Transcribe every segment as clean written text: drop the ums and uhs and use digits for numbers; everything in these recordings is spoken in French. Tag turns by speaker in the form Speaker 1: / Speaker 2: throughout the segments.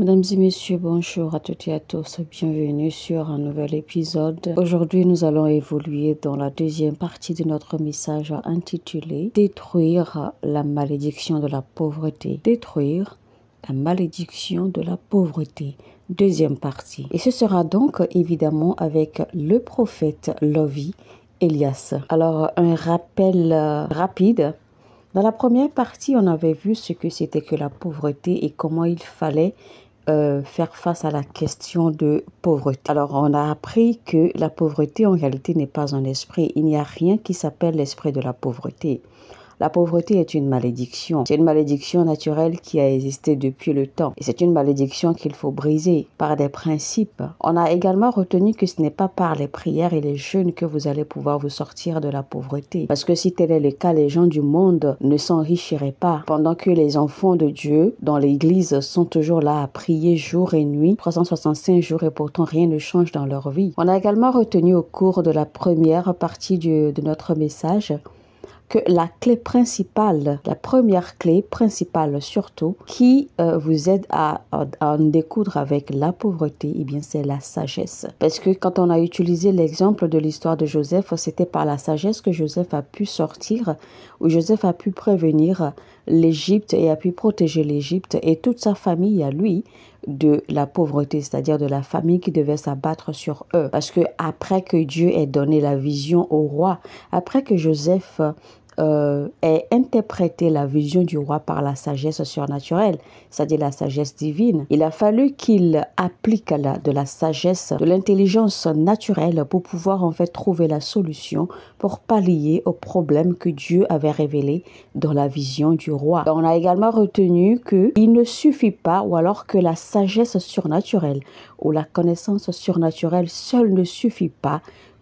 Speaker 1: Mesdames et messieurs, bonjour à toutes et à tous, bienvenue sur un nouvel épisode. Aujourd'hui, nous allons évoluer dans la deuxième partie de notre message intitulé « Détruire la malédiction de la pauvreté ». Détruire la malédiction de la pauvreté. Deuxième partie. Et ce sera donc évidemment avec le prophète Lovi Elias. Alors, un rappel rapide. Dans la première partie, on avait vu ce que c'était que la pauvreté et comment il fallait faire face à la question de pauvreté. Alors, on a appris que la pauvreté, en réalité, n'est pas un esprit. Il n'y a rien qui s'appelle l'esprit de la pauvreté. La pauvreté est une malédiction. C'est une malédiction naturelle qui a existé depuis le temps. Et c'est une malédiction qu'il faut briser par des principes. On a également retenu que ce n'est pas par les prières et les jeûnes que vous allez pouvoir vous sortir de la pauvreté. Parce que si tel est le cas, les gens du monde ne s'enrichiraient pas. Pendant que les enfants de Dieu dans l'église sont toujours là à prier jour et nuit, 365 jours, et pourtant rien ne change dans leur vie. On a également retenu au cours de la première partie de notre message que la clé principale, la première clé principale surtout, qui vous aide à en découdre avec la pauvreté, eh bien c'est la sagesse. Parce que quand on a utilisé l'exemple de l'histoire de Joseph, c'était par la sagesse que Joseph a pu sortir, où Joseph a pu prévenir l'Égypte et a pu protéger l'Égypte et toute sa famille à lui de la pauvreté, c'est-à-dire de la famille qui devait s'abattre sur eux. Parce que après que Dieu ait donné la vision au roi, après que Joseph ait interprété la vision du roi par la sagesse surnaturelle, c'est-à-dire la sagesse divine, il a fallu qu'il applique de la sagesse, de l'intelligence naturelle pour pouvoir en fait trouver la solution pour pallier aux problèmes que Dieu avait révélés dans la vision du roi. On a également retenu qu'il ne suffit pas, ou alors que la sagesse surnaturelle ou la connaissance surnaturelle seule ne suffit pas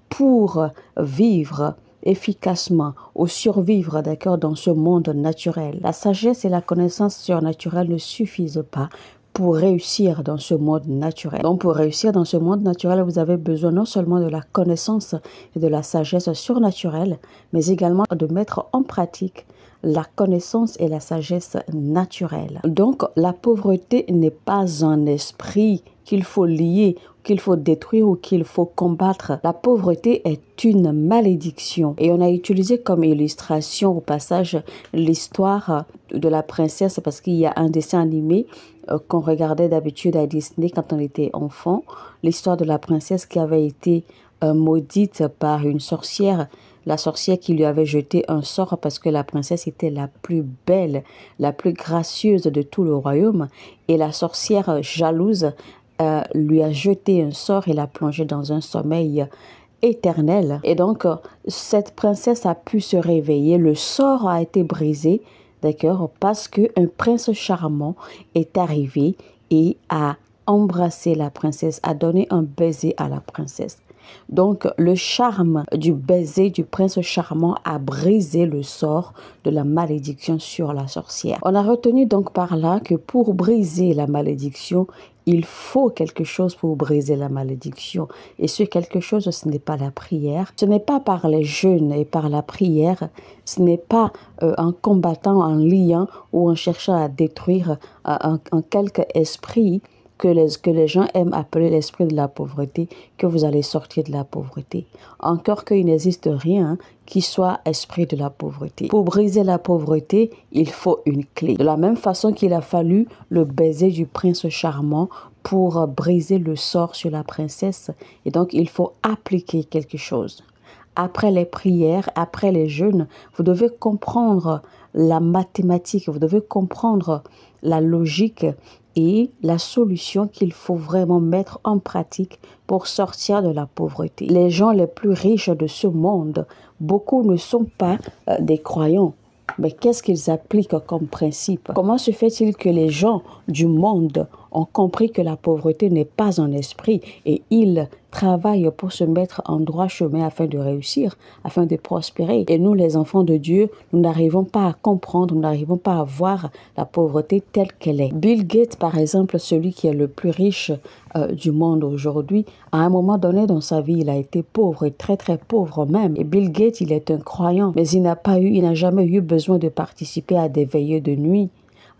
Speaker 1: pour vivre efficacement ou survivre, d'accord, dans ce monde naturel. La sagesse et la connaissance surnaturelle ne suffisent pas pour réussir dans ce monde naturel. Donc, pour réussir dans ce monde naturel, vous avez besoin non seulement de la connaissance et de la sagesse surnaturelle, mais également de mettre en pratique la connaissance et la sagesse naturelle. Donc, la pauvreté n'est pas un esprit qu'il faut lier, qu'il faut détruire ou qu'il faut combattre. La pauvreté est une malédiction. Et on a utilisé comme illustration au passage l'histoire de la princesse, parce qu'il y a un dessin animé qu'on regardait d'habitude à Disney quand on était enfant, l'histoire de la princesse qui avait été maudite par une sorcière. La sorcière qui lui avait jeté un sort parce que la princesse était la plus belle, la plus gracieuse de tout le royaume. Et la sorcière jalouse lui a jeté un sort et l'a plongé dans un sommeil éternel. Et donc, cette princesse a pu se réveiller. Le sort a été brisé, d'accord, parce qu'un prince charmant est arrivé et a embrassé la princesse, a donné un baiser à la princesse. Donc, le charme du baiser du prince charmant a brisé le sort de la malédiction sur la sorcière. On a retenu donc par là que pour briser la malédiction, il faut quelque chose pour briser la malédiction. Et ce quelque chose, ce n'est pas la prière. Ce n'est pas par les jeûnes et par la prière. Ce n'est pas en combattant, en liant ou en cherchant à détruire un quelque esprit que les gens aiment appeler l'esprit de la pauvreté, que vous allez sortir de la pauvreté. Encore qu'il n'existe rien qui soit esprit de la pauvreté. Pour briser la pauvreté, il faut une clé. De la même façon qu'il a fallu le baiser du prince charmant pour briser le sort sur la princesse. Et donc, il faut appliquer quelque chose. Après les prières, après les jeûnes, vous devez comprendre la mathématique, vous devez comprendre la logique et la solution qu'il faut vraiment mettre en pratique pour sortir de la pauvreté. Les gens les plus riches de ce monde, beaucoup ne sont pas des croyants. Mais qu'est-ce qu'ils appliquent comme principe? Comment se fait-il que les gens du monde ont compris que la pauvreté n'est pas un esprit et ils travaillent pour se mettre en droit chemin afin de réussir, afin de prospérer? Et nous, les enfants de Dieu, nous n'arrivons pas à comprendre, nous n'arrivons pas à voir la pauvreté telle qu'elle est. Bill Gates, par exemple, celui qui est le plus riche du monde aujourd'hui, à un moment donné dans sa vie, il a été pauvre et très très pauvre même. Et Bill Gates, il est un croyant, mais il n'a jamais eu besoin de participer à des veillées de nuit.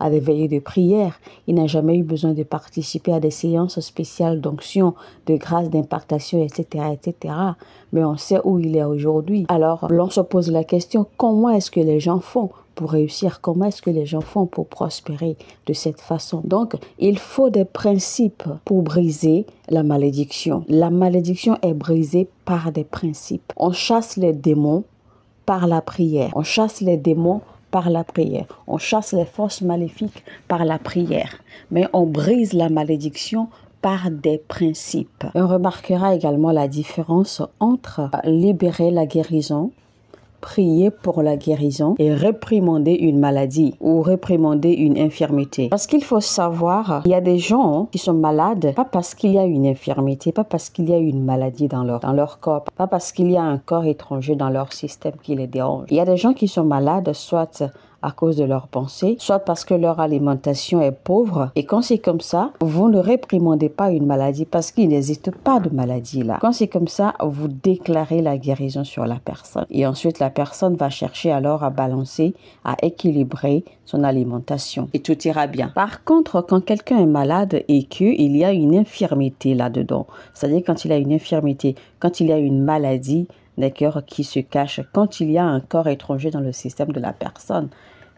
Speaker 1: à des veillées de prière. Il n'a jamais eu besoin de participer à des séances spéciales d'onction, de grâce, d'impactation, etc., etc. Mais on sait où il est aujourd'hui. Alors, l'on se pose la question, comment est-ce que les gens font pour réussir? Comment est-ce que les gens font pour prospérer de cette façon? Donc, il faut des principes pour briser la malédiction. La malédiction est brisée par des principes. On chasse les démons par la prière. On chasse les démons par la prière. On chasse les forces maléfiques par la prière. Mais on brise la malédiction par des principes. On remarquera également la différence entre libérer la guérison, prier pour la guérison et réprimander une maladie ou réprimander une infirmité. Parce qu'il faut savoir, il y a des gens qui sont malades, pas parce qu'il y a une infirmité, pas parce qu'il y a une maladie dans leur corps, pas parce qu'il y a un corps étranger dans leur système qui les dérange. Il y a des gens qui sont malades, soit à cause de leurs pensées, soit parce que leur alimentation est pauvre. Et quand c'est comme ça, vous ne réprimandez pas une maladie parce qu'il n'existe pas de maladie là. Quand c'est comme ça, vous déclarez la guérison sur la personne. Et ensuite, la personne va chercher alors à balancer, à équilibrer son alimentation. Et tout ira bien. Par contre, quand quelqu'un est malade et qu'il y a une infirmité là-dedans, c'est-à-dire quand il y a une infirmité, quand il y a une maladie, d'accord, qui se cache, quand il y a un corps étranger dans le système de la personne,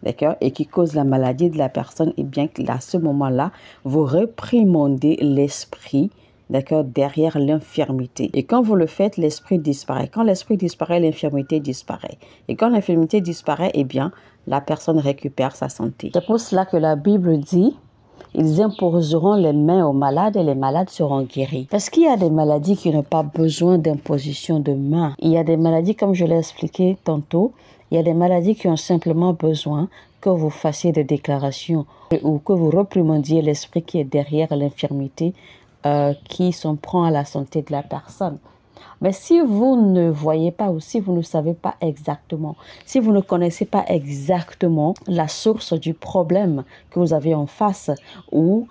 Speaker 1: d'accord, et qui cause la maladie de la personne, et bien à ce moment-là, vous réprimandez l'esprit, d'accord, derrière l'infirmité. Et quand vous le faites, l'esprit disparaît. Quand l'esprit disparaît, l'infirmité disparaît. Et quand l'infirmité disparaît, eh bien, la personne récupère sa santé. C'est pour cela que la Bible dit: ils imposeront les mains aux malades et les malades seront guéris. Parce qu'il y a des maladies qui n'ont pas besoin d'imposition de mains. Il y a des maladies, comme je l'ai expliqué tantôt, il y a des maladies qui ont simplement besoin que vous fassiez des déclarations ou que vous réprimandiez l'esprit qui est derrière l'infirmité qui s'en prend à la santé de la personne. Mais si vous ne voyez pas ou si vous ne savez pas exactement, si vous ne connaissez pas exactement la source du problème que vous avez en face ou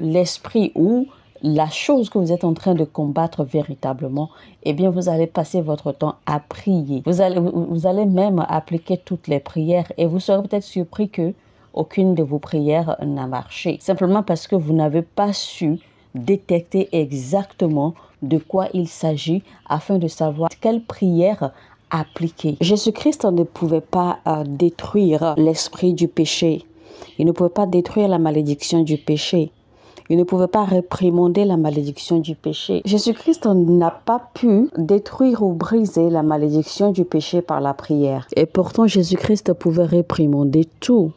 Speaker 1: l'esprit ou la chose que vous êtes en train de combattre véritablement, eh bien vous allez passer votre temps à prier. Vous allez même appliquer toutes les prières et vous serez peut-être surpris que aucune de vos prières n'a marché. Simplement parce que vous n'avez pas su détecter exactement de quoi il s'agit afin de savoir quelle prière appliquer. Jésus-Christ ne pouvait pas détruire l'esprit du péché. Il ne pouvait pas détruire la malédiction du péché. Il ne pouvait pas réprimander la malédiction du péché. Jésus-Christ n'a pas pu détruire ou briser la malédiction du péché par la prière. Et pourtant, Jésus-Christ pouvait réprimander tout.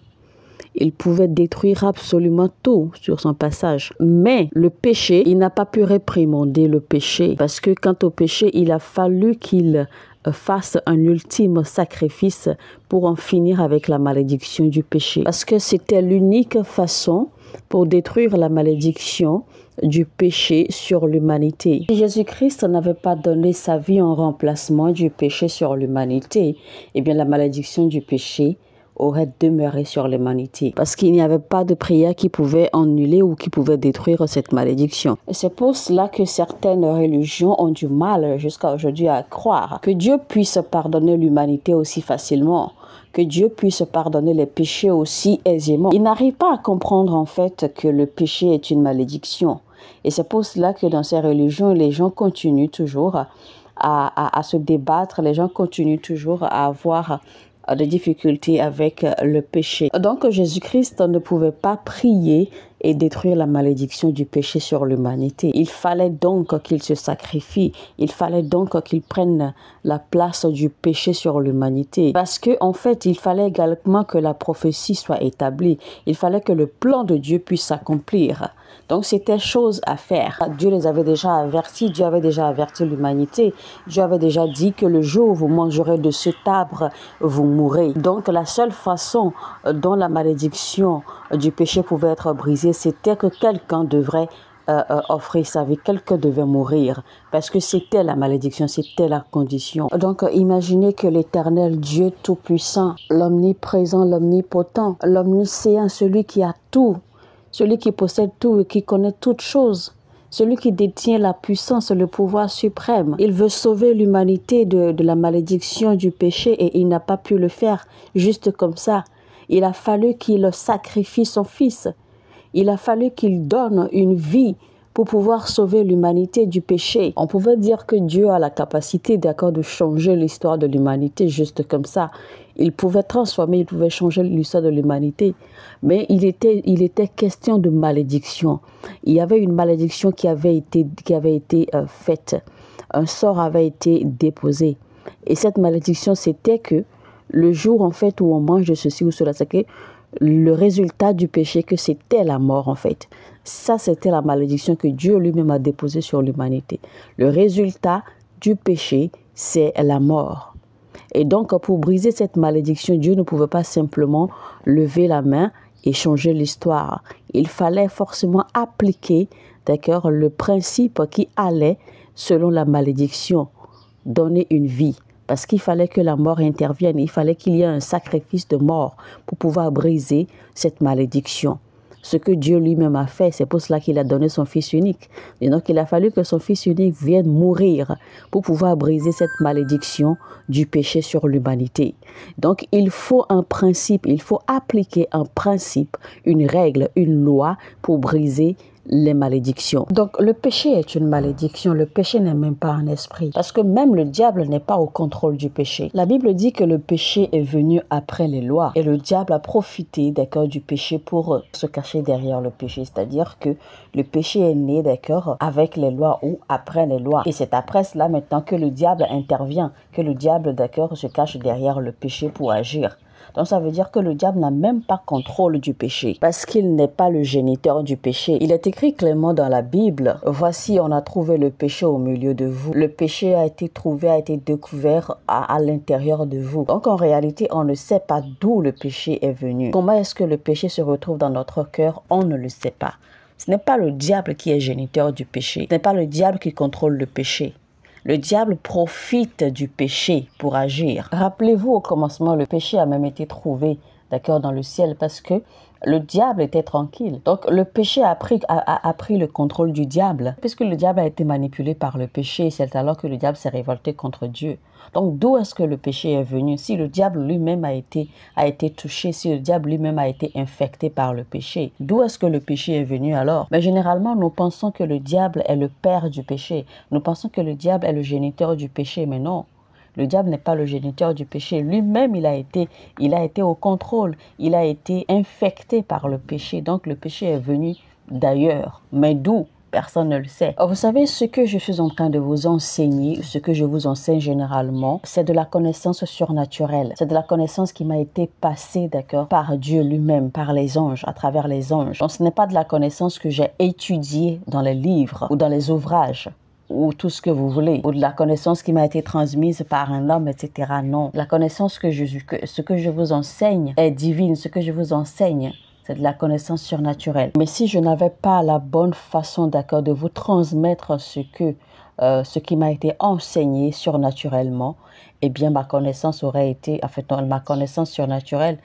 Speaker 1: Il pouvait détruire absolument tout sur son passage. Mais le péché, il n'a pas pu réprimander le péché. Parce que quant au péché, il a fallu qu'il fasse un ultime sacrifice pour en finir avec la malédiction du péché. Parce que c'était l'unique façon pour détruire la malédiction du péché sur l'humanité. Si Jésus-Christ n'avait pas donné sa vie en remplacement du péché sur l'humanité, eh bien la malédiction du péché aurait demeuré sur l'humanité. Parce qu'il n'y avait pas de prière qui pouvait annuler ou qui pouvait détruire cette malédiction. Et c'est pour cela que certaines religions ont du mal jusqu'à aujourd'hui à croire que Dieu puisse pardonner l'humanité aussi facilement, que Dieu puisse pardonner les péchés aussi aisément. Ils n'arrivent pas à comprendre en fait que le péché est une malédiction. Et c'est pour cela que dans ces religions, les gens continuent toujours à se débattre, les gens continuent toujours à avoir des difficultés avec le péché. Donc Jésus-Christ ne pouvait pas prier et détruire la malédiction du péché sur l'humanité. Il fallait donc qu'il se sacrifie. Il fallait donc qu'il prenne la place du péché sur l'humanité. Parce que en fait, il fallait également que la prophétie soit établie. Il fallait que le plan de Dieu puisse s'accomplir. Donc c'était chose à faire. Dieu les avait déjà avertis. Dieu avait déjà averti l'humanité. Dieu avait déjà dit que le jour où vous mangerez de cet arbre, vous mourrez. Donc la seule façon dont la malédiction du péché pouvait être brisée, c'était que quelqu'un devrait offrir sa vie, quelqu'un devait mourir, parce que c'était la malédiction, c'était la condition. Donc imaginez que l'Éternel Dieu Tout-Puissant, l'omniprésent, l'omnipotent, l'omniscient, celui qui a tout, celui qui possède tout et qui connaît toutes choses, celui qui détient la puissance et le pouvoir suprême. Il veut sauver l'humanité de la malédiction du péché et il n'a pas pu le faire juste comme ça. Il a fallu qu'il sacrifie son fils. Il a fallu qu'il donne une vie pour pouvoir sauver l'humanité du péché. On pouvait dire que Dieu a la capacité, d'accord, de changer l'histoire de l'humanité juste comme ça. Il pouvait transformer, il pouvait changer l'histoire de l'humanité. Mais il était question de malédiction. Il y avait une malédiction qui avait été faite. Un sort avait été déposé. Et cette malédiction, c'était que le jour, en fait, où on mange de ceci ou cela, c'est que le résultat du péché, que c'était la mort, en fait. Ça, c'était la malédiction que Dieu lui-même a déposée sur l'humanité. Le résultat du péché, c'est la mort. Et donc, pour briser cette malédiction, Dieu ne pouvait pas simplement lever la main et changer l'histoire. Il fallait forcément appliquer, d'accord, le principe qui allait, selon la malédiction, donner une vie. Parce qu'il fallait que la mort intervienne, il fallait qu'il y ait un sacrifice de mort pour pouvoir briser cette malédiction. Ce que Dieu lui-même a fait, c'est pour cela qu'il a donné son Fils unique. Et donc, il a fallu que son Fils unique vienne mourir pour pouvoir briser cette malédiction du péché sur l'humanité. Donc, il faut un principe, il faut appliquer un principe, une règle, une loi pour briser les malédictions. Donc, le péché est une malédiction. Le péché n'est même pas un esprit. Parce que même le diable n'est pas au contrôle du péché. La Bible dit que le péché est venu après les lois. Et le diable a profité, d'accord, du péché pour se cacher derrière le péché. C'est-à-dire que le péché est né, d'accord, avec les lois ou après les lois. Et c'est après cela maintenant que le diable intervient, que le diable, d'accord, se cache derrière le péché pour agir. Donc ça veut dire que le diable n'a même pas contrôle du péché parce qu'il n'est pas le géniteur du péché. Il est écrit clairement dans la Bible, voici on a trouvé le péché au milieu de vous. Le péché a été trouvé, a été découvert à l'intérieur de vous. Donc en réalité, on ne sait pas d'où le péché est venu. Comment est-ce que le péché se retrouve dans notre cœur? On ne le sait pas. Ce n'est pas le diable qui est géniteur du péché. Ce n'est pas le diable qui contrôle le péché. Le diable profite du péché pour agir. Rappelez-vous, au commencement, le péché a même été trouvé, d'accord, dans le ciel parce que le diable était tranquille. Donc, le péché a pris le contrôle du diable. Puisque le diable a été manipulé par le péché, c'est alors que le diable s'est révolté contre Dieu. Donc, d'où est-ce que le péché est venu? Si le diable lui-même a été touché, si le diable lui-même a été infecté par le péché, d'où est-ce que le péché est venu alors? Mais généralement, nous pensons que le diable est le père du péché. Nous pensons que le diable est le géniteur du péché, mais non. Le diable n'est pas le géniteur du péché. Lui-même, il a été au contrôle. Il a été infecté par le péché. Donc, le péché est venu d'ailleurs. Mais d'où? Personne ne le sait. Or, vous savez, ce que je suis en train de vous enseigner, ce que je vous enseigne généralement, c'est de la connaissance surnaturelle. C'est de la connaissance qui m'a été passée, d'accord, par Dieu lui-même, par les anges, à travers les anges. Donc, ce n'est pas de la connaissance que j'ai étudiée dans les livres ou dans les ouvrages, ou tout ce que vous voulez, ou de la connaissance qui m'a été transmise par un homme, etc. Non, la connaissance ce que je vous enseigne est divine, ce que je vous enseigne, c'est de la connaissance surnaturelle. Mais si je n'avais pas la bonne façon, d'accord, de vous transmettre ce qui m'a été enseigné surnaturellement, eh bien ma connaissance aurait été, en fait, ma connaissance surnaturelle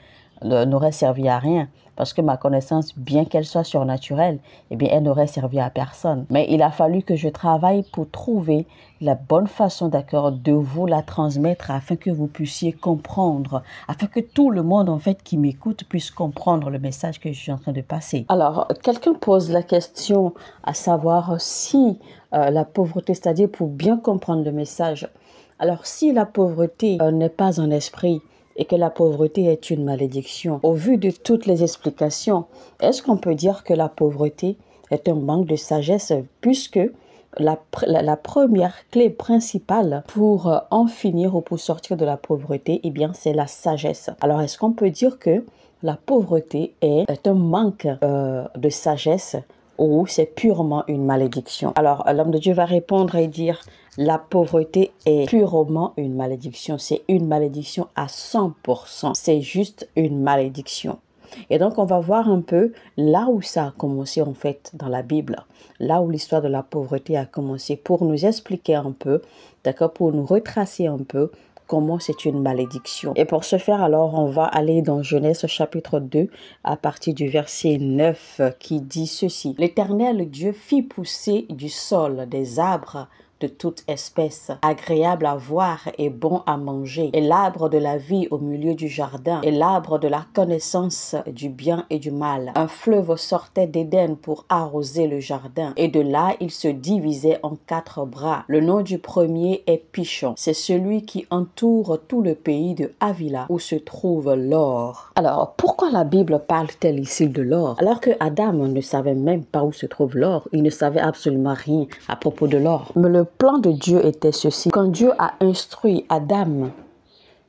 Speaker 1: n'aurait servi à rien. Parce que ma connaissance, bien qu'elle soit surnaturelle, eh bien, elle n'aurait servi à personne. Mais il a fallu que je travaille pour trouver la bonne façon, d'accord, de vous la transmettre afin que vous puissiez comprendre, afin que tout le monde, en fait, qui m'écoute puisse comprendre le message que je suis en train de passer. Alors, quelqu'un pose la question à savoir si la pauvreté, c'est-à-dire pour bien comprendre le message. Alors, si la pauvreté n'est pas un esprit, et que la pauvreté est une malédiction. Au vu de toutes les explications, est-ce qu'on peut dire que la pauvreté est un manque de sagesse puisque la première clé principale pour en finir ou pour sortir de la pauvreté, eh bien, c'est la sagesse. Alors, est-ce qu'on peut dire que la pauvreté est un manque de sagesse ou c'est purement une malédiction? Alors, l'homme de Dieu va répondre et dire: la pauvreté est purement une malédiction. C'est une malédiction à 100%. C'est juste une malédiction. Et donc, on va voir un peu là où ça a commencé en fait dans la Bible. Là où l'histoire de la pauvreté a commencé pour nous expliquer un peu, d'accord, pour nous retracer un peu comment c'est une malédiction. Et pour ce faire, alors, on va aller dans Genèse chapitre 2 à partir du verset 9 qui dit ceci. L'Éternel Dieu fit pousser du sol des arbres de toute espèce, agréable à voir et bon à manger, et l'arbre de la vie au milieu du jardin, et l'arbre de la connaissance du bien et du mal. Un fleuve sortait d'Éden pour arroser le jardin, et de là il se divisait en 4 bras. Le nom du premier est Pishon. C'est celui qui entoure tout le pays de Havila, où se trouve l'or. Alors, pourquoi la Bible parle-t-elle ici de l'or? Alors que Adam ne savait même pas où se trouve l'or, il ne savait absolument rien à propos de l'or. Mais le plan de Dieu était ceci. Quand Dieu a instruit Adam,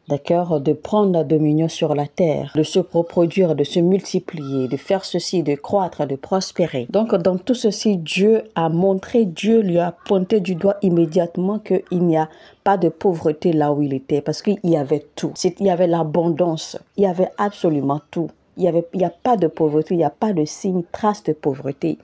Speaker 1: d'accord, de prendre la dominion sur la terre, de se reproduire, de se multiplier, de faire ceci, de croître, de prospérer. Donc, dans tout ceci, Dieu lui a pointé du doigt immédiatement qu'il n'y a pas de pauvreté là où il était, parce qu'il y avait tout. Il y avait l'abondance, il y avait absolument tout. Il n'y a pas de pauvreté, il n'y a pas de signe, trace de pauvreté.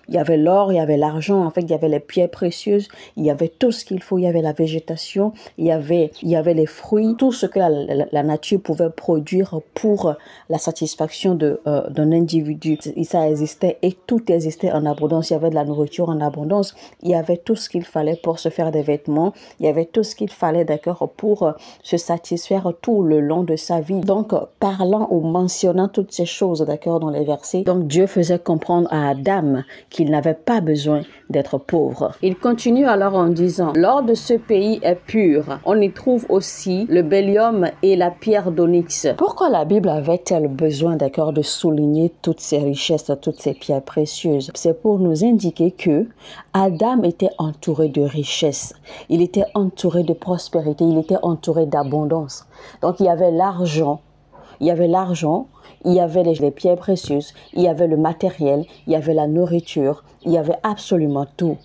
Speaker 1: Il y avait l'or, il y avait l'argent, en fait, il y avait les pierres précieuses, il y avait tout ce qu'il faut, il y avait la végétation, il y avait les fruits, tout ce que la nature pouvait produire pour la satisfaction d'un individu. Ça existait et tout existait en abondance. Il y avait de la nourriture en abondance, il y avait tout ce qu'il fallait pour se faire des vêtements, il y avait tout ce qu'il fallait, d'accord, pour se satisfaire tout le long de sa vie. Donc, parlant ou mentionnant toutes ces choses, d'accord, dans les versets, donc Dieu faisait comprendre à Adam qu'il n'avait pas besoin d'être pauvre. Il continue alors en disant, l'or de ce pays est pur. On y trouve aussi le bellium et la pierre d'onyx. Pourquoi la Bible avait-elle besoin, d'accord, de souligner toutes ces richesses, toutes ces pierres précieuses? C'est pour nous indiquer que Adam était entouré de richesses. Il était entouré de prospérité. Il était entouré d'abondance. Donc, il y avait l'argent. Il y avait les pierres précieuses, il y avait le matériel, il y avait la nourriture, il y avait absolument tout.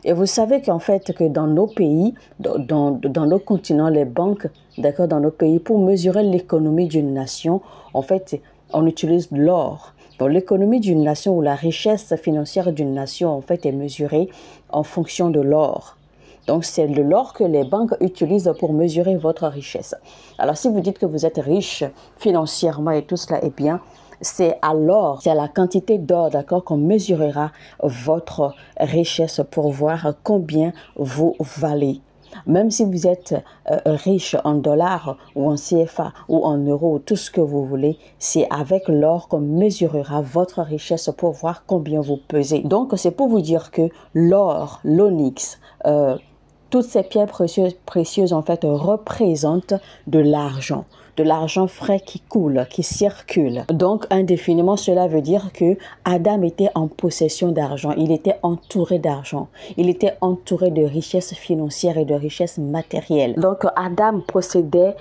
Speaker 1: Et vous savez qu'en fait, que dans nos pays, dans nos continents, les banques, d'accord, dans nos pays, pour mesurer l'économie d'une nation, en fait, on utilise l'or. Donc, l'économie d'une nation ou la richesse financière d'une nation, en fait, est mesurée en fonction de l'or. Donc, c'est de l'or que les banques utilisent pour mesurer votre richesse. Alors, si vous dites que vous êtes riche financièrement et tout cela, eh bien, c'est à l'or, c'est à la quantité d'or, d'accord, qu'on mesurera votre richesse pour voir combien vous valez. Même si vous êtes riche en dollars ou en CFA ou en euros, tout ce que vous voulez, c'est avec l'or qu'on mesurera votre richesse pour voir combien vous pesez. Donc, c'est pour vous dire que l'or, l'onyx, toutes ces pierres précieuses en fait représentent de l'argent frais qui coule, qui circule. Donc indéfiniment, cela veut dire que Adam était en possession d'argent, il était entouré d'argent, il était entouré de richesses financières et de richesses matérielles. Donc Adam possédait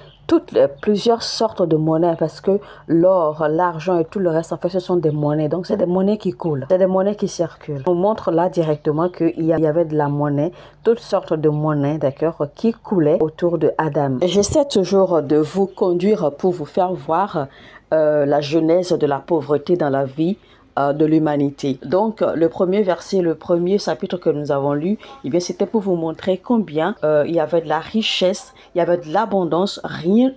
Speaker 1: plusieurs sortes de monnaies parce que l'or, l'argent et tout le reste, en fait, ce sont des monnaies. Donc, c'est des monnaies qui coulent, c'est des monnaies qui circulent. On montre là directement qu'il y avait de la monnaie, toutes sortes de monnaies, d'accord, qui coulaient autour de Adam. J'essaie toujours de vous conduire pour vous faire voir la genèse de la pauvreté dans la vie de l'humanité. Donc, le premier verset, le premier chapitre que nous avons lu, eh bien, c'était pour vous montrer combien il y avait de la richesse, il y avait de l'abondance,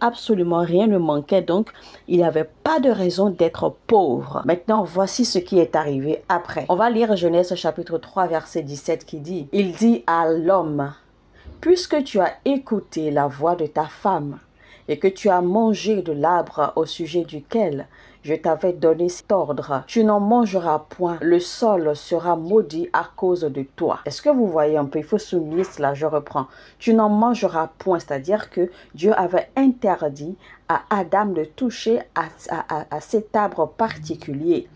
Speaker 1: absolument rien ne manquait. Donc, il n'y avait pas de raison d'être pauvre. Maintenant, voici ce qui est arrivé après. On va lire Genèse chapitre 3, verset 17 qui dit, il dit à l'homme, puisque tu as écouté la voix de ta femme et que tu as mangé de l'arbre au sujet duquel je t'avais donné cet ordre, tu n'en mangeras point, le sol sera maudit à cause de toi. Est-ce que vous voyez un peu? Il faut souligner cela, je reprends. Tu n'en mangeras point, c'est-à-dire que Dieu avait interdit à Adam de toucher à cet arbre particulier.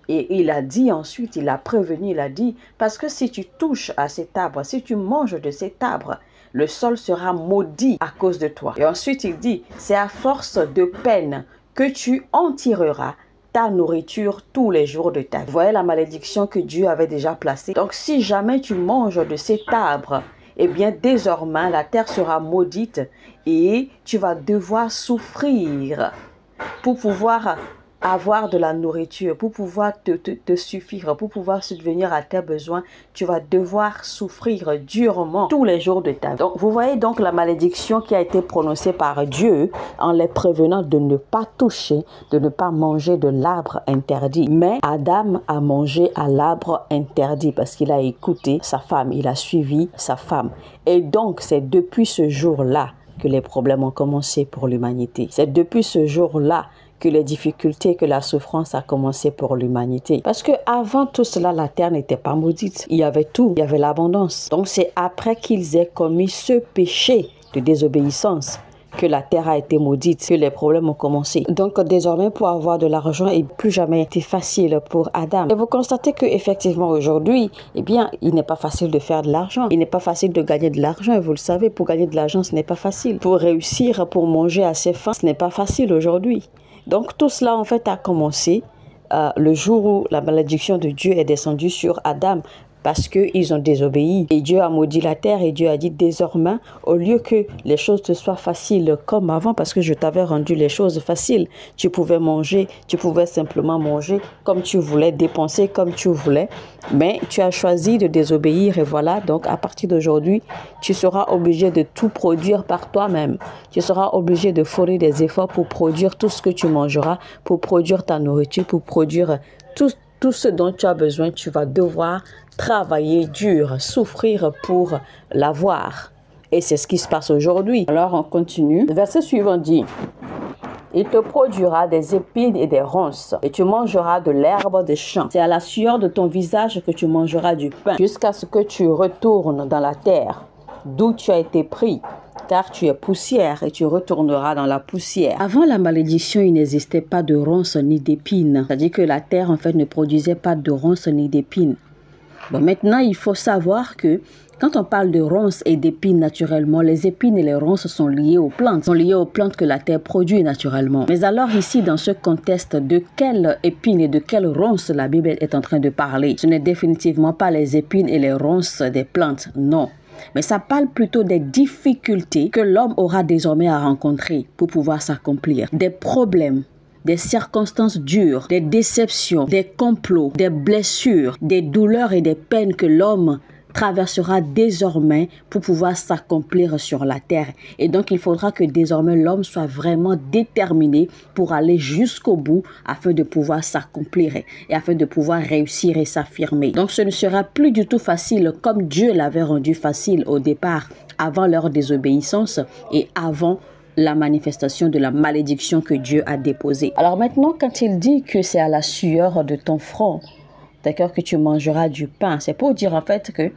Speaker 1: Et il a dit ensuite, il a prévenu, il a dit, parce que si tu touches à cet arbre, si tu manges de cet arbre, le sol sera maudit à cause de toi. Et ensuite il dit, c'est à force de peine que tu en tireras ta nourriture tous les jours de ta vie. Vous voyez la malédiction que Dieu avait déjà placée. Donc si jamais tu manges de cet arbre, eh bien désormais la terre sera maudite et tu vas devoir souffrir pour pouvoir avoir de la nourriture, pour pouvoir te suffire, pour pouvoir subvenir à tes besoins, tu vas devoir souffrir durement tous les jours de ta vie. Donc, vous voyez donc la malédiction qui a été prononcée par Dieu en les prévenant de ne pas toucher, de ne pas manger de l'arbre interdit. Mais Adam a mangé à l'arbre interdit parce qu'il a écouté sa femme, il a suivi sa femme. Et donc, c'est depuis ce jour-là que les problèmes ont commencé pour l'humanité. C'est depuis ce jour-là que les difficultés, que la souffrance a commencé pour l'humanité. Parce que avant tout cela, la terre n'était pas maudite. Il y avait tout, il y avait l'abondance. Donc c'est après qu'ils aient commis ce péché de désobéissance que la terre a été maudite, que les problèmes ont commencé. Donc désormais, pour avoir de l'argent, il n'a plus jamais été facile pour Adam. Et vous constatez qu'effectivement aujourd'hui, eh bien, il n'est pas facile de faire de l'argent. Il n'est pas facile de gagner de l'argent. Vous le savez, pour gagner de l'argent, ce n'est pas facile. Pour réussir, pour manger à ses fins, ce n'est pas facile aujourd'hui. Donc tout cela en fait a commencé le jour où la malédiction de Dieu est descendue sur Adam parce qu'ils ont désobéi. Et Dieu a maudit la terre et Dieu a dit désormais, au lieu que les choses te soient faciles comme avant, parce que je t'avais rendu les choses faciles, tu pouvais manger, tu pouvais simplement manger comme tu voulais, dépenser comme tu voulais, mais tu as choisi de désobéir et voilà, donc à partir d'aujourd'hui, tu seras obligé de tout produire par toi-même. Tu seras obligé de fournir des efforts pour produire tout ce que tu mangeras, pour produire ta nourriture, pour produire tout ce dont tu as besoin. Tu vas devoir travailler dur, souffrir pour l'avoir. Et c'est ce qui se passe aujourd'hui. Alors on continue. Le verset suivant dit: il te produira des épines et des ronces, et tu mangeras de l'herbe des champs. C'est à la sueur de ton visage que tu mangeras du pain, jusqu'à ce que tu retournes dans la terre, d'où tu as été pris, car tu es poussière et tu retourneras dans la poussière. Avant la malédiction, il n'existait pas de ronces ni d'épines. C'est-à-dire que la terre, en fait, ne produisait pas de ronces ni d'épines. Bon, maintenant, il faut savoir que quand on parle de ronces et d'épines naturellement, les épines et les ronces sont liées aux plantes. Sont liées aux plantes que la terre produit naturellement. Mais alors ici, dans ce contexte, de quelles épines et de quelles ronces la Bible est en train de parler? Ce n'est définitivement pas les épines et les ronces des plantes, non. Mais ça parle plutôt des difficultés que l'homme aura désormais à rencontrer pour pouvoir s'accomplir. Des problèmes, des circonstances dures, des déceptions, des complots, des blessures, des douleurs et des peines que l'homme traversera désormais pour pouvoir s'accomplir sur la terre. Et donc, il faudra que désormais l'homme soit vraiment déterminé pour aller jusqu'au bout afin de pouvoir s'accomplir et afin de pouvoir réussir et s'affirmer. Donc, ce ne sera plus du tout facile comme Dieu l'avait rendu facile au départ, avant leur désobéissance et avant la manifestation de la malédiction que Dieu a déposée. Alors maintenant, quand il dit que c'est à la sueur de ton front, d'accord, que tu mangeras du pain, c'est pour dire en fait que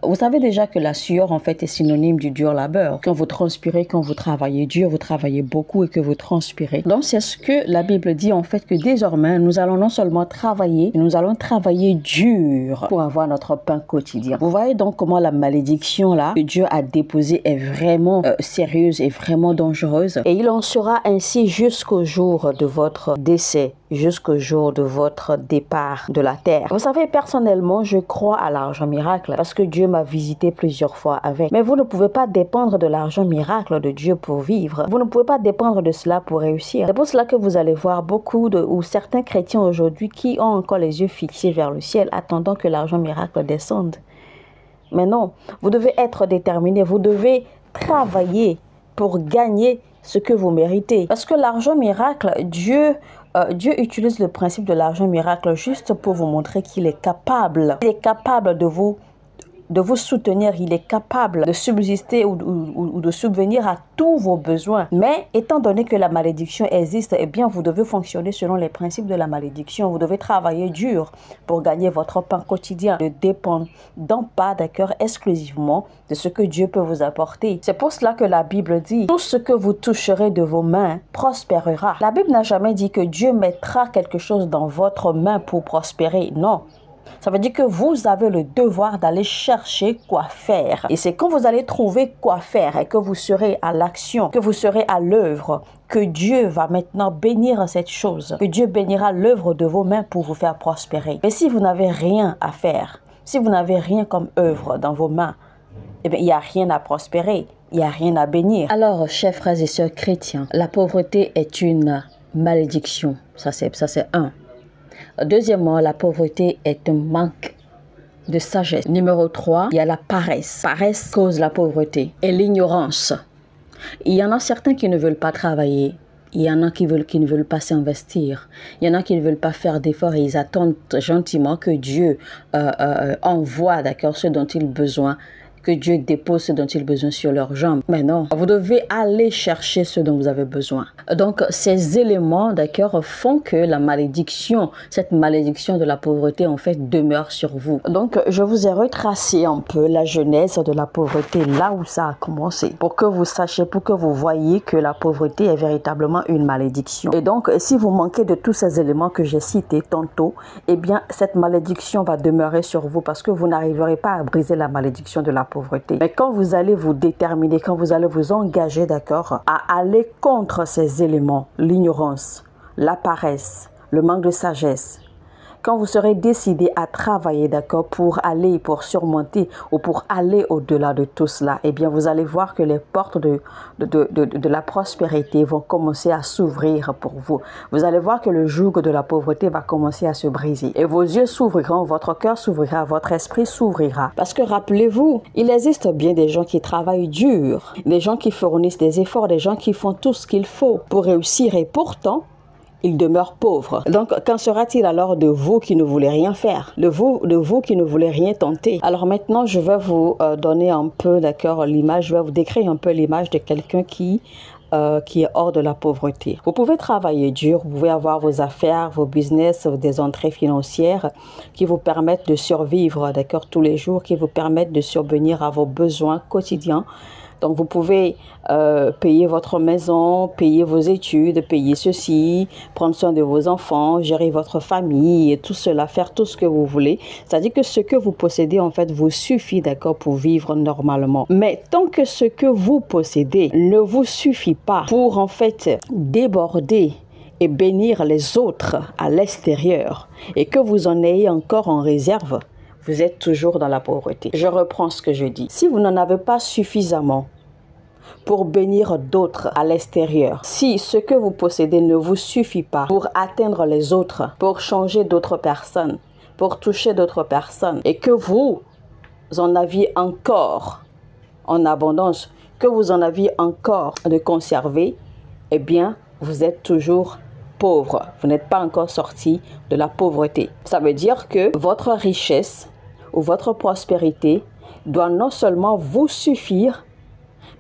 Speaker 1: vous savez déjà que la sueur en fait est synonyme du dur labeur. Quand vous transpirez, quand vous travaillez dur, vous travaillez beaucoup et que vous transpirez. Donc c'est ce que la Bible dit en fait, que désormais nous allons non seulement travailler, mais nous allons travailler dur pour avoir notre pain quotidien. Vous voyez donc comment la malédiction là que Dieu a déposée est vraiment sérieuse et vraiment dangereuse. Et il en sera ainsi jusqu'au jour de votre décès, jusqu'au jour de votre départ de la terre. Vous savez, personnellement, je crois à l'argent miracle parce que Dieu m'a visité plusieurs fois avec. Mais vous ne pouvez pas dépendre de l'argent miracle de Dieu pour vivre. Vous ne pouvez pas dépendre de cela pour réussir. C'est pour cela que vous allez voir beaucoup ou certains chrétiens aujourd'hui qui ont encore les yeux fixés vers le ciel, attendant que l'argent miracle descende. Mais non, vous devez être déterminé, vous devez travailler pour gagner ce que vous méritez. Parce que l'argent miracle, Dieu utilise le principe de l'argent miracle juste pour vous montrer qu'il est capable. Il est capable de vous soutenir, il est capable de subsister ou de subvenir à tous vos besoins. Mais étant donné que la malédiction existe, eh bien vous devez fonctionner selon les principes de la malédiction. Vous devez travailler dur pour gagner votre pain quotidien, ne dépendant pas d'accord exclusivement de ce que Dieu peut vous apporter. C'est pour cela que la Bible dit: tout ce que vous toucherez de vos mains prospérera. La Bible n'a jamais dit que Dieu mettra quelque chose dans votre main pour prospérer. Non. Ça veut dire que vous avez le devoir d'aller chercher quoi faire. Et c'est quand vous allez trouver quoi faire et que vous serez à l'action, que vous serez à l'œuvre, que Dieu va maintenant bénir cette chose, que Dieu bénira l'œuvre de vos mains pour vous faire prospérer. Mais si vous n'avez rien à faire, si vous n'avez rien comme œuvre dans vos mains, eh bien, il n'y a rien à prospérer, il n'y a rien à bénir. Alors, chers frères et sœurs chrétiens, la pauvreté est une malédiction. Ça, c'est un. Deuxièmement, la pauvreté est un manque de sagesse. Numéro 3, il y a la paresse. Paresse cause la pauvreté et l'ignorance. Il y en a certains qui ne veulent pas travailler. Il y en a qui ne veulent pas s'investir. Il y en a qui ne veulent pas faire d'efforts et ils attendent gentiment que Dieu envoie, d'accord, ce dont ils ont besoin, que Dieu dépose ce dont ils ont besoin sur leurs jambes. Mais non, vous devez aller chercher ce dont vous avez besoin. Donc, ces éléments, d'accord, font que la malédiction, cette malédiction de la pauvreté, en fait, demeure sur vous. Donc, je vous ai retracé un peu la genèse de la pauvreté, là où ça a commencé, pour que vous sachiez, pour que vous voyez que la pauvreté est véritablement une malédiction. Et donc, si vous manquez de tous ces éléments que j'ai cités tantôt, eh bien, cette malédiction va demeurer sur vous parce que vous n'arriverez pas à briser la malédiction de la pauvreté. Mais quand vous allez vous déterminer, quand vous allez vous engager, d'accord, à aller contre ces éléments, l'ignorance, la paresse, le manque de sagesse, quand vous serez décidé à travailler, d'accord, pour surmonter ou pour aller au-delà de tout cela, eh bien, vous allez voir que les portes de la prospérité vont commencer à s'ouvrir pour vous. Vous allez voir que le joug de la pauvreté va commencer à se briser. Et vos yeux s'ouvriront, votre cœur s'ouvrira, votre esprit s'ouvrira. Parce que rappelez-vous, il existe bien des gens qui travaillent dur, des gens qui fournissent des efforts, des gens qui font tout ce qu'il faut pour réussir et pourtant, ils demeurent pauvres. Donc, qu'en sera-t-il alors de vous qui ne voulez rien faire, de vous qui ne voulez rien tenter? Alors maintenant, je vais vous donner un peu, d'accord, l'image, je vais vous décrire un peu l'image de quelqu'un qui est hors de la pauvreté. Vous pouvez travailler dur, vous pouvez avoir vos affaires, vos business, des entrées financières qui vous permettent de survivre, d'accord, tous les jours, qui vous permettent de subvenir à vos besoins quotidiens. Donc, vous pouvez payer votre maison, payer vos études, payer ceci, prendre soin de vos enfants, gérer votre famille et tout cela, faire tout ce que vous voulez. C'est-à-dire que ce que vous possédez, en fait, vous suffit, d'accord, pour vivre normalement. Mais tant que ce que vous possédez ne vous suffit pas pour, en fait, déborder et bénir les autres à l'extérieur et que vous en ayez encore en réserve, vous êtes toujours dans la pauvreté. Je reprends ce que je dis. Si vous n'en avez pas suffisamment pour bénir d'autres à l'extérieur, si ce que vous possédez ne vous suffit pas pour atteindre les autres, pour changer d'autres personnes, pour toucher d'autres personnes, et que vous en aviez encore en abondance, que vous en aviez encore de conserver, eh bien, vous êtes toujours pauvre. Vous n'êtes pas encore sorti de la pauvreté. Ça veut dire que votre richesse ou votre prospérité doit non seulement vous suffire,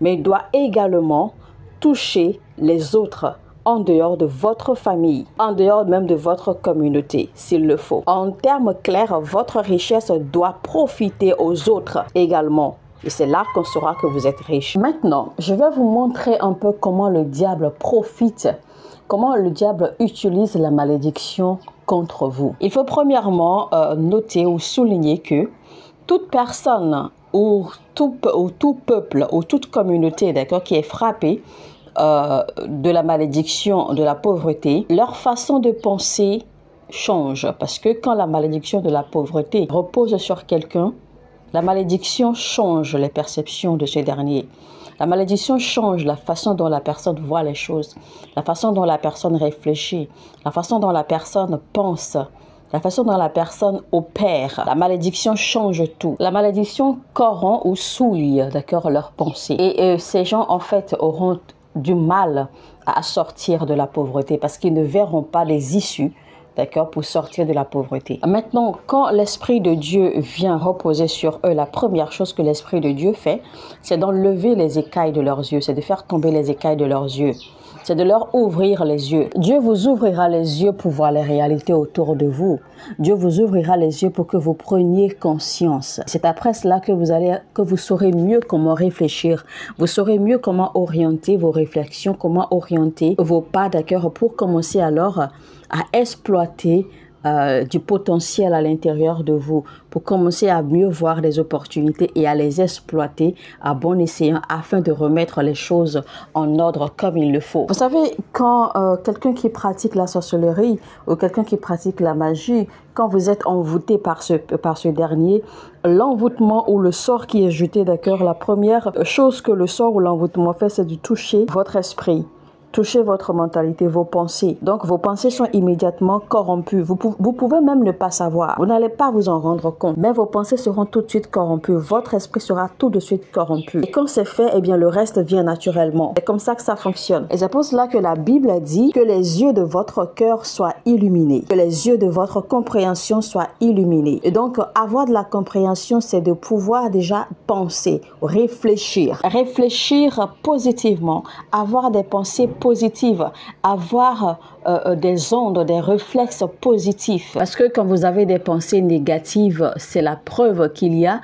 Speaker 1: mais doit également toucher les autres en dehors de votre famille, en dehors même de votre communauté, s'il le faut. En termes clairs, votre richesse doit profiter aux autres également. Et c'est là qu'on saura que vous êtes riche. Maintenant, je vais vous montrer un peu comment le diable profite, comment le diable utilise la malédiction contre vous. Il faut premièrement noter ou souligner que toute personne ou tout peuple ou toute communauté, d'accord, qui est frappée de la malédiction, de la pauvreté, leur façon de penser change. Parce que quand la malédiction de la pauvreté repose sur quelqu'un, la malédiction change les perceptions de ce dernier. La malédiction change la façon dont la personne voit les choses, la façon dont la personne réfléchit, la façon dont la personne pense, la façon dont la personne opère. La malédiction change tout. La malédiction corrompt ou souille, d'accord, leurs pensées. Et ces gens, en fait, auront du mal à sortir de la pauvreté parce qu'ils ne verront pas les issues, d'accord, pour sortir de la pauvreté. Maintenant, quand l'Esprit de Dieu vient reposer sur eux, la première chose que l'Esprit de Dieu fait, c'est d'enlever les écailles de leurs yeux, c'est de faire tomber les écailles de leurs yeux. C'est de leur ouvrir les yeux. Dieu vous ouvrira les yeux pour voir les réalités autour de vous. Dieu vous ouvrira les yeux pour que vous preniez conscience. C'est après cela que vous saurez mieux comment réfléchir. Vous saurez mieux comment orienter vos réflexions, comment orienter vos pas, d'accord, pour commencer alors à exploiter du potentiel à l'intérieur de vous, pour commencer à mieux voir les opportunités et à les exploiter à bon escient afin de remettre les choses en ordre comme il le faut. Vous savez, quand quelqu'un qui pratique la sorcellerie ou quelqu'un qui pratique la magie, quand vous êtes envoûté par ce dernier, l'envoûtement ou le sort qui est jeté, d'accord, la première chose que le sort ou l'envoûtement fait, c'est de toucher votre esprit, toucher votre mentalité, vos pensées. Donc, vos pensées sont immédiatement corrompues. Vous pouvez même ne pas savoir. Vous n'allez pas vous en rendre compte. Mais vos pensées seront tout de suite corrompues. Votre esprit sera tout de suite corrompu. Et quand c'est fait, eh bien, le reste vient naturellement. C'est comme ça que ça fonctionne. Et c'est pour cela que la Bible dit que les yeux de votre cœur soient illuminés. Que les yeux de votre compréhension soient illuminés. Et donc, avoir de la compréhension, c'est de pouvoir déjà penser, réfléchir. Réfléchir positivement, avoir des pensées positives, avoir des ondes, des réflexes positifs. Parce que quand vous avez des pensées négatives, c'est la preuve qu'il y a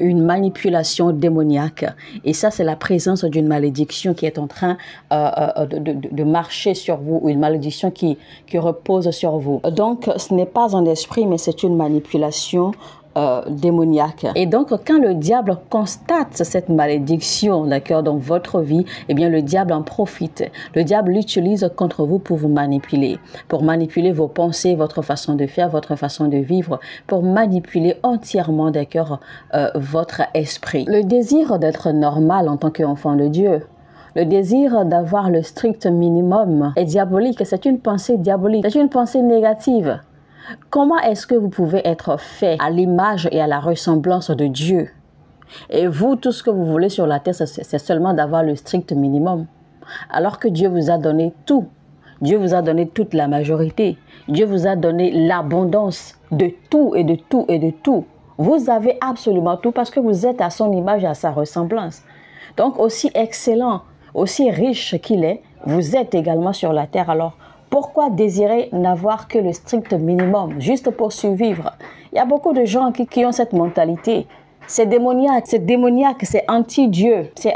Speaker 1: une manipulation démoniaque. Et ça, c'est la présence d'une malédiction qui est en train de marcher sur vous, ou une malédiction qui repose sur vous. Donc, ce n'est pas un esprit, mais c'est une manipulation démoniaque. Et donc, quand le diable constate cette malédiction, d'accord, dans votre vie, eh bien, le diable en profite. Le diable l'utilise contre vous pour vous manipuler vos pensées, votre façon de faire, votre façon de vivre, pour manipuler entièrement, d'accord, votre esprit. Le désir d'être normal en tant qu'enfant de Dieu, le désir d'avoir le strict minimum est diabolique. C'est une pensée diabolique. C'est une pensée négative. Comment est-ce que vous pouvez être fait à l'image et à la ressemblance de Dieu? Et vous, tout ce que vous voulez sur la terre, c'est seulement d'avoir le strict minimum. Alors que Dieu vous a donné tout. Dieu vous a donné toute la majorité. Dieu vous a donné l'abondance de tout et de tout et de tout. Vous avez absolument tout parce que vous êtes à son image et à sa ressemblance. Donc, aussi excellent, aussi riche qu'il est, vous êtes également sur la terre. Alors, pourquoi désirer n'avoir que le strict minimum, juste pour survivre? Il y a beaucoup de gens qui ont cette mentalité. C'est démoniaque, c'est anti-Dieu, c'est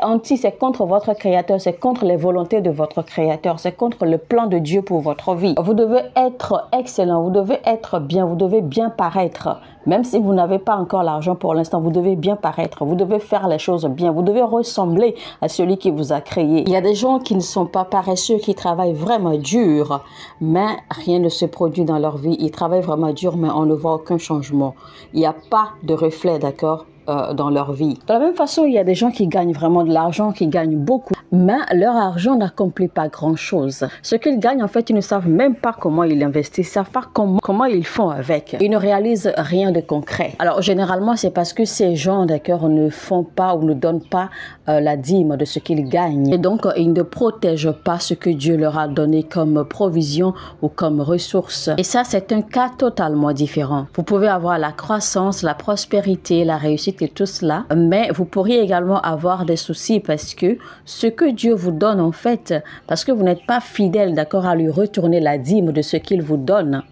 Speaker 1: contre votre Créateur, c'est contre les volontés de votre Créateur, c'est contre le plan de Dieu pour votre vie. Vous devez être excellent, vous devez être bien, vous devez bien paraître. Même si vous n'avez pas encore l'argent pour l'instant, vous devez bien paraître, vous devez faire les choses bien, vous devez ressembler à celui qui vous a créé. Il y a des gens qui ne sont pas paresseux, qui travaillent vraiment dur, mais rien ne se produit dans leur vie. Ils travaillent vraiment dur, mais on ne voit aucun changement. Il n'y a pas de reflet, d'accord, dans leur vie. De la même façon, il y a des gens qui gagnent vraiment de l'argent, qui gagnent beaucoup, mais leur argent n'accomplit pas grand-chose. Ce qu'ils gagnent, en fait, ils ne savent même pas comment ils investissent, ils ne savent pas comment ils font avec. Ils ne réalisent rien de concret. Alors, généralement, c'est parce que ces gens, d'accord, ne font pas ou ne donnent pas la dîme de ce qu'ils gagnent. Et donc, ils ne protègent pas ce que Dieu leur a donné comme provision ou comme ressource. Et ça, c'est un cas totalement différent. Vous pouvez avoir la croissance, la prospérité, la réussite et tout cela, mais vous pourriez également avoir des soucis parce que ce que Dieu vous donne, en fait, parce que vous n'êtes pas fidèle, d'accord, à lui retourner la dîme de ce qu'il vous donne.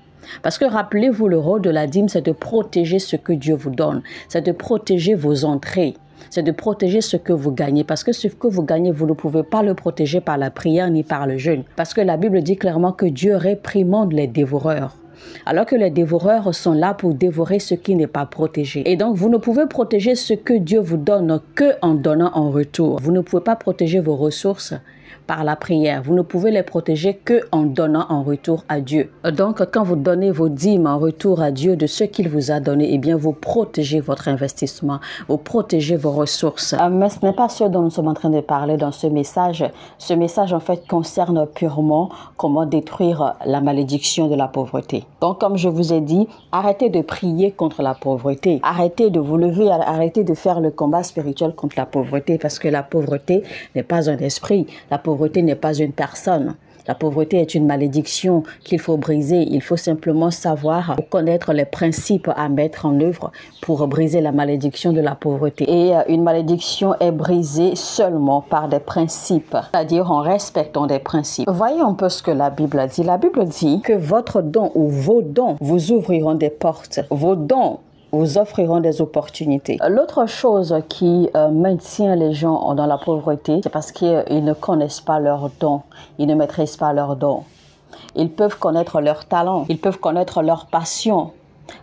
Speaker 1: Parce que rappelez-vous, le rôle de la dîme, c'est de protéger ce que Dieu vous donne. C'est de protéger vos entrées. C'est de protéger ce que vous gagnez. Parce que ce que vous gagnez, vous ne pouvez pas le protéger par la prière ni par le jeûne. Parce que la Bible dit clairement que Dieu réprimande les dévoreurs. Alors que les dévoreurs sont là pour dévorer ce qui n'est pas protégé. Et donc, vous ne pouvez protéger ce que Dieu vous donne que en donnant en retour. Vous ne pouvez pas protéger vos ressources par la prière. Vous ne pouvez les protéger que en donnant en retour à Dieu. Donc, quand vous donnez vos dîmes en retour à Dieu de ce qu'il vous a donné, eh bien, vous protégez votre investissement, vous protégez vos ressources. Mais ce n'est pas ce dont nous sommes en train de parler dans ce message. Ce message, en fait, concerne purement comment détruire la malédiction de la pauvreté. Donc, comme je vous ai dit, arrêtez de prier contre la pauvreté. Arrêtez de vous lever, arrêtez de faire le combat spirituel contre la pauvreté parce que la pauvreté n'est pas un esprit. La pauvreté n'est pas une personne. La pauvreté est une malédiction qu'il faut briser. Il faut simplement savoir connaître les principes à mettre en œuvre pour briser la malédiction de la pauvreté. Et une malédiction est brisée seulement par des principes, c'est-à-dire en respectant des principes. Voyez un peu ce que la Bible dit. La Bible dit que votre don ou vos dons vous ouvriront des portes. Vos dons vous offriront des opportunités. L'autre chose qui maintient les gens dans la pauvreté, c'est parce qu'ils ne connaissent pas leurs dons. Ils ne maîtrisent pas leurs dons. Ils peuvent connaître leurs talents, ils peuvent connaître leurs passions,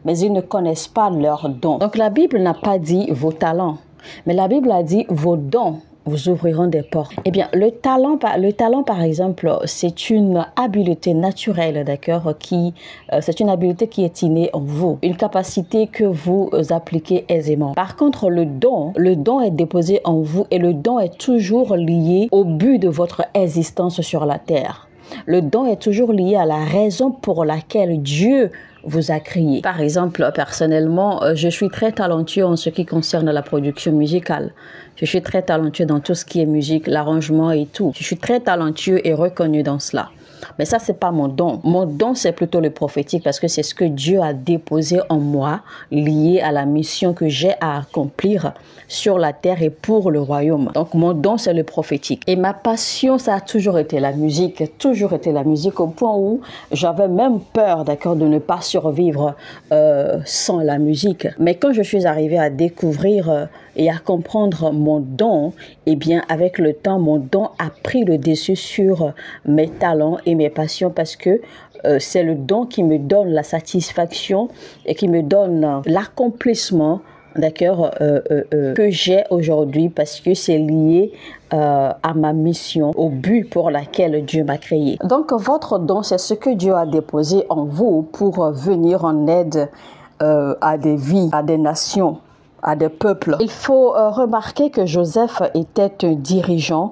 Speaker 1: mais ils ne connaissent pas leurs dons. Donc la Bible n'a pas dit vos talents, mais la Bible a dit vos dons vous ouvriront des portes. Eh bien, le talent par exemple, c'est une habileté naturelle, d'accord, c'est une habileté qui est innée en vous, une capacité que vous appliquez aisément. Par contre, le don est déposé en vous et le don est toujours lié au but de votre existence sur la terre. Le don est toujours lié à la raison pour laquelle Dieu vous a créé. Par exemple, personnellement, je suis très talentueux en ce qui concerne la production musicale. Je suis très talentueux dans tout ce qui est musique, l'arrangement et tout. Je suis très talentueux et reconnu dans cela. Mais ça, c'est pas mon don. Mon don, c'est plutôt le prophétique parce que c'est ce que Dieu a déposé en moi, lié à la mission que j'ai à accomplir sur la terre et pour le royaume. Donc, mon don, c'est le prophétique. Et ma passion, ça a toujours été la musique, au point où j'avais même peur, d'accord, de ne pas survivre sans la musique. Mais quand je suis arrivée à découvrir et à comprendre mon don, eh bien, avec le temps, mon don a pris le dessus sur mes talents et mes passions parce que c'est le don qui me donne la satisfaction et qui me donne l'accomplissement, d'accord, que j'ai aujourd'hui parce que c'est lié à ma mission, au but pour laquelle Dieu m'a créé. Donc, votre don, c'est ce que Dieu a déposé en vous pour venir en aide à des vies, à des nations, à des peuples. Il faut remarquer que Joseph était un dirigeant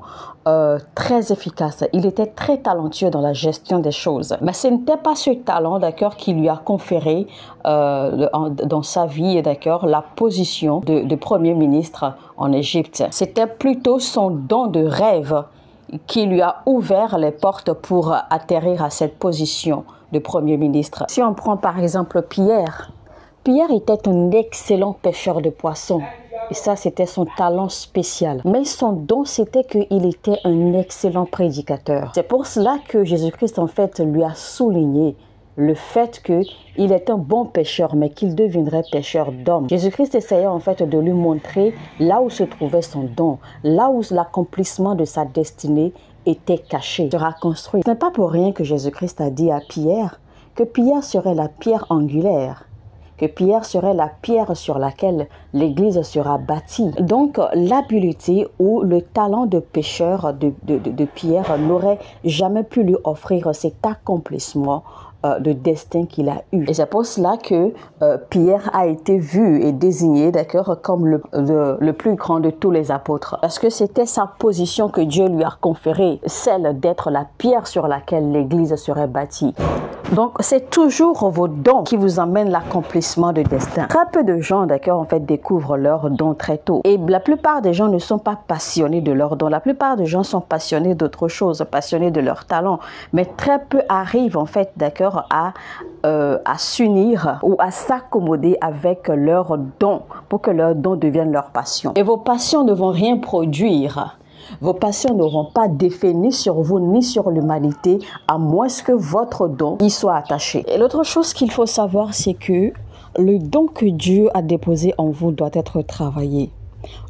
Speaker 1: très efficace. Il était très talentueux dans la gestion des choses. Mais ce n'était pas ce talent, d'accord, qui lui a conféré dans sa vie, d'accord, la position de premier ministre en Égypte. C'était plutôt son don de rêve qui lui a ouvert les portes pour atterrir à cette position de premier ministre. Si on prend par exemple Pierre, Pierre était un excellent pêcheur de poissons. Et ça, c'était son talent spécial. Mais son don, c'était qu'il était un excellent prédicateur. C'est pour cela que Jésus-Christ, en fait, lui a souligné le fait qu'il est un bon pêcheur, mais qu'il deviendrait pêcheur d'hommes. Jésus-Christ essayait en fait de lui montrer là où se trouvait son don, là où l'accomplissement de sa destinée était caché, sera construit. Ce n'est pas pour rien que Jésus-Christ a dit à Pierre que Pierre serait la pierre angulaire, que Pierre serait la pierre sur laquelle l'Église sera bâtie. Donc, l'habileté ou le talent de pêcheur de Pierre n'aurait jamais pu lui offrir cet accomplissement de destin qu'il a eu. Et c'est pour cela que Pierre a été vu et désigné, d'accord, comme le plus grand de tous les apôtres. Parce que c'était sa position que Dieu lui a conférée, celle d'être la pierre sur laquelle l'Église serait bâtie. Donc, c'est toujours vos dons qui vous emmènent l'accomplissement de destin. Très peu de gens, d'accord, en fait, découvrent leurs dons très tôt. Et la plupart des gens ne sont pas passionnés de leurs dons. La plupart des gens sont passionnés d'autre chose, passionnés de leur talent. Mais très peu arrivent, en fait, d'accord, à s'unir ou à s'accommoder avec leurs dons pour que leurs dons deviennent leur passion. Et vos passions ne vont rien produire. Vos passions n'auront pas d'effet ni sur vous ni sur l'humanité à moins que votre don y soit attaché. Et l'autre chose qu'il faut savoir, c'est que le don que Dieu a déposé en vous doit être travaillé.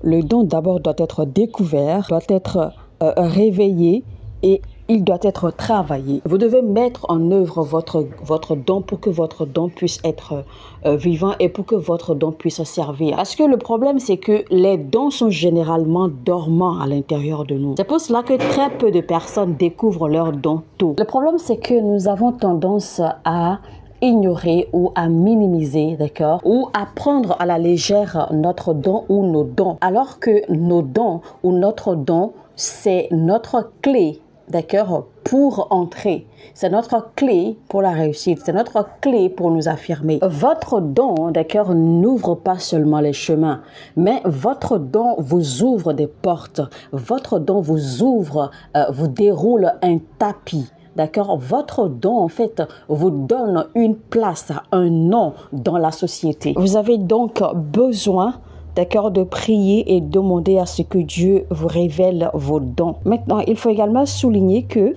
Speaker 1: Le don d'abord doit être découvert, doit être réveillé et il doit être travaillé. Vous devez mettre en œuvre votre don pour que votre don puisse être vivant et pour que votre don puisse servir. Parce que le problème, c'est que les dons sont généralement dormants à l'intérieur de nous. C'est pour cela que très peu de personnes découvrent leurs dons tôt. Le problème, c'est que nous avons tendance à ignorer ou à minimiser, d'accord, ou à prendre à la légère notre don ou nos dons, alors que nos dons ou notre don, c'est notre clé, d'accord, pour entrer. C'est notre clé pour la réussite. C'est notre clé pour nous affirmer. Votre don, d'accord, n'ouvre pas seulement les chemins, mais votre don vous ouvre des portes. Votre don vous ouvre, vous déroule un tapis. D'accord, votre don, en fait, vous donne une place, un nom dans la société. Vous avez donc besoin, d'accord, de prier et demander à ce que Dieu vous révèle vos dons. Maintenant, il faut également souligner que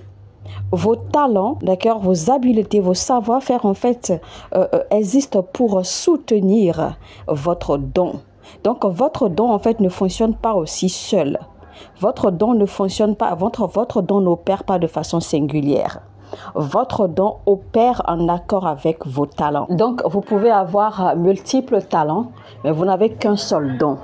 Speaker 1: vos talents, d'accord, vos habiletés, vos savoir-faire, en fait, existent pour soutenir votre don. Donc, votre don, en fait, ne fonctionne pas aussi seul. Votre don ne fonctionne pas, votre don n'opère pas de façon singulière. Votre don opère en accord avec vos talents. Donc, vous pouvez avoir multiples talents, mais vous n'avez qu'un seul don.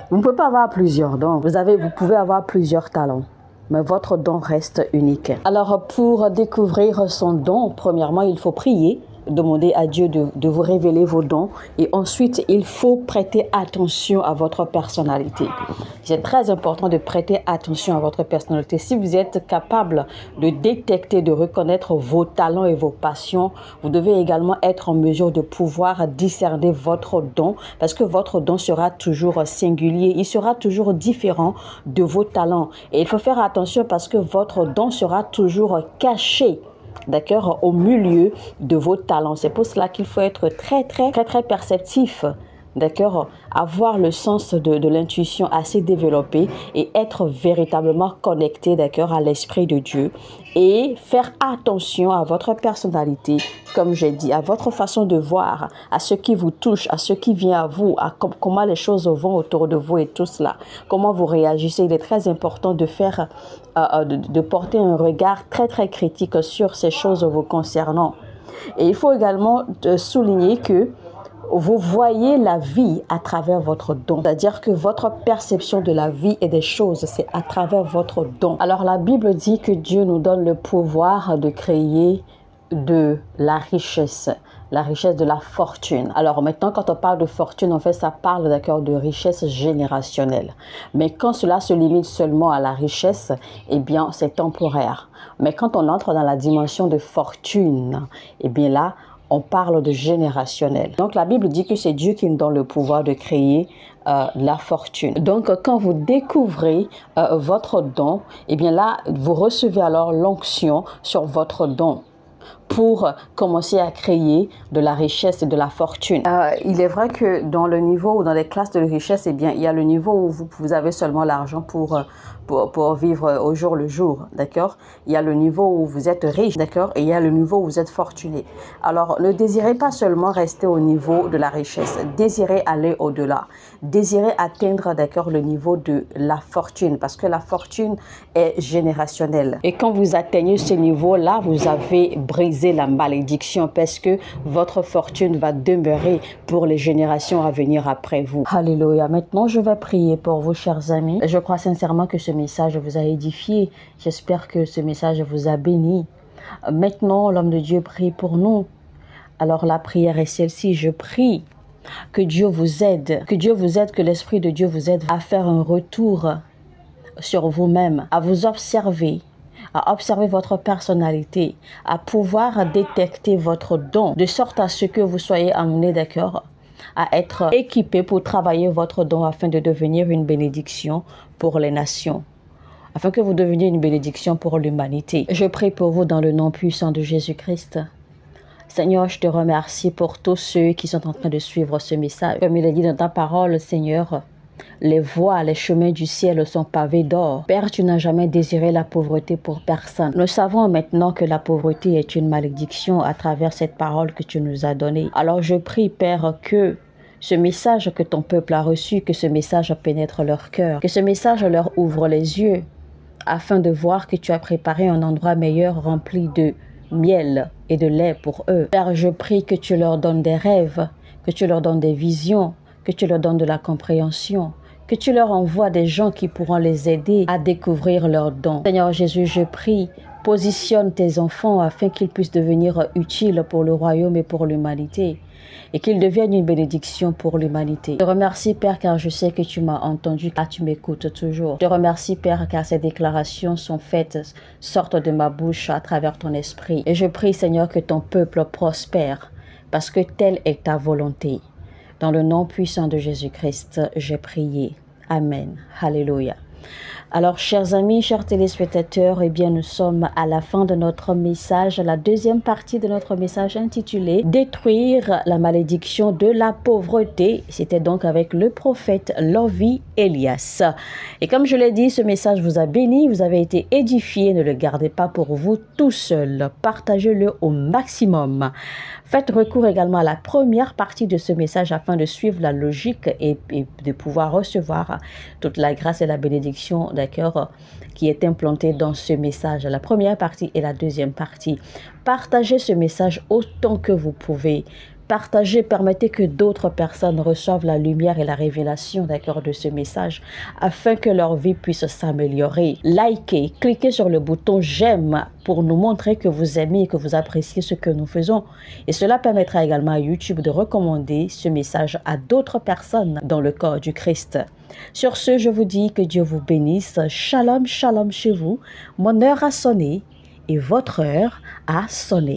Speaker 1: Vous ne pouvez pas avoir plusieurs dons. Vous pouvez avoir plusieurs talents, mais votre don reste unique. Alors, pour découvrir son don, premièrement, il faut prier, demander à Dieu de vous révéler vos dons. Et ensuite, il faut prêter attention à votre personnalité. C'est très important de prêter attention à votre personnalité. Si vous êtes capable de détecter, de reconnaître vos talents et vos passions, vous devez également être en mesure de pouvoir discerner votre don, parce que votre don sera toujours singulier, il sera toujours différent de vos talents. Et il faut faire attention parce que votre don sera toujours caché, d'accord, au milieu de vos talents. C'est pour cela qu'il faut être très perceptif, d'accord, avoir le sens de l'intuition assez développé et être véritablement connecté, d'accord, à l'Esprit de Dieu et faire attention à votre personnalité, comme j'ai dit, à votre façon de voir, à ce qui vous touche, à ce qui vient à vous, à comment les choses vont autour de vous et tout cela, comment vous réagissez. Il est très important de faire, de porter un regard très critique sur ces choses vous concernant. Et il faut également souligner que vous voyez la vie à travers votre don. C'est-à-dire que votre perception de la vie et des choses, c'est à travers votre don. Alors la Bible dit que Dieu nous donne le pouvoir de créer de la richesse de la fortune. Alors maintenant, quand on parle de fortune, en fait, ça parle, d'accord, de richesse générationnelle. Mais quand cela se limite seulement à la richesse, eh bien, c'est temporaire. Mais quand on entre dans la dimension de fortune, eh bien là, on parle de générationnel. Donc la Bible dit que c'est Dieu qui nous donne le pouvoir de créer la fortune. Donc quand vous découvrez votre don, eh bien là, vous recevez alors l'onction sur votre don pour commencer à créer de la richesse et de la fortune. Il est vrai que dans le niveau ou dans les classes de richesse, eh bien, il y a le niveau où vous avez seulement l'argent pour vivre au jour le jour, d'accord? Il y a le niveau où vous êtes riche, d'accord? Et il y a le niveau où vous êtes fortuné. Alors, ne désirez pas seulement rester au niveau de la richesse, désirez aller au-delà, désirez atteindre, d'accord, le niveau de la fortune, parce que la fortune est générationnelle. Et quand vous atteignez ce niveau-là, vous avez brisé la malédiction, parce que votre fortune va demeurer pour les générations à venir après vous. Alléluia. Maintenant, je vais prier pour vous, chers amis. Je crois sincèrement que ce message vous a édifié. J'espère que ce message vous a béni. Maintenant, l'homme de Dieu prie pour nous. Alors la prière est celle-ci. Je prie que Dieu vous aide, que l'Esprit de Dieu vous aide à faire un retour sur vous-même, à vous observer, à observer votre personnalité, à pouvoir détecter votre don, de sorte à ce que vous soyez amené, d'accord, à être équipé pour travailler votre don afin de devenir une bénédiction pour les nations, afin que vous deveniez une bénédiction pour l'humanité. Je prie pour vous dans le nom puissant de Jésus-Christ. Seigneur, je te remercie pour tous ceux qui sont en train de suivre ce message. Comme il est dit dans ta parole, Seigneur, les voies, les chemins du ciel sont pavés d'or. Père, tu n'as jamais désiré la pauvreté pour personne. Nous savons maintenant que la pauvreté est une malédiction à travers cette parole que tu nous as donnée. Alors je prie, Père, que ce message que ton peuple a reçu, que ce message pénètre leur cœur, que ce message leur ouvre les yeux, afin de voir que tu as préparé un endroit meilleur rempli de miel et de lait pour eux. Père, je prie que tu leur donnes des rêves, que tu leur donnes des visions, que tu leur donnes de la compréhension, que tu leur envoies des gens qui pourront les aider à découvrir leurs dons. Seigneur Jésus, je prie, positionne tes enfants afin qu'ils puissent devenir utiles pour le royaume et pour l'humanité, et qu'ils deviennent une bénédiction pour l'humanité. Je te remercie, Père, car je sais que tu m'as entendu, car tu m'écoutes toujours. Je te remercie, Père, car ces déclarations sont faites, sortent de ma bouche à travers ton esprit. Et je prie, Seigneur, que ton peuple prospère, parce que telle est ta volonté. Dans le nom puissant de Jésus-Christ, j'ai prié. Amen. Alléluia. Alors, chers amis, chers téléspectateurs, eh bien, nous sommes à la fin de notre message, la deuxième partie de notre message intitulé « Détruire la malédiction de la pauvreté ». C'était donc avec le prophète Lovy Elias. Et comme je l'ai dit, ce message vous a béni, vous avez été édifié. Ne le gardez pas pour vous tout seul. Partagez-le au maximum. Faites recours également à la première partie de ce message afin de suivre la logique et de pouvoir recevoir toute la grâce et la bénédiction, d'accord, qui est implantée dans ce message. La première partie et la deuxième partie. Partagez ce message autant que vous pouvez. Partagez, permettez que d'autres personnes reçoivent la lumière et la révélation, d'accord, de ce message afin que leur vie puisse s'améliorer. Likez, cliquez sur le bouton j'aime pour nous montrer que vous aimez et que vous appréciez ce que nous faisons. Et cela permettra également à YouTube de recommander ce message à d'autres personnes dans le corps du Christ. Sur ce, je vous dis que Dieu vous bénisse. Shalom, shalom chez vous. Mon heure a sonné et votre heure a sonné.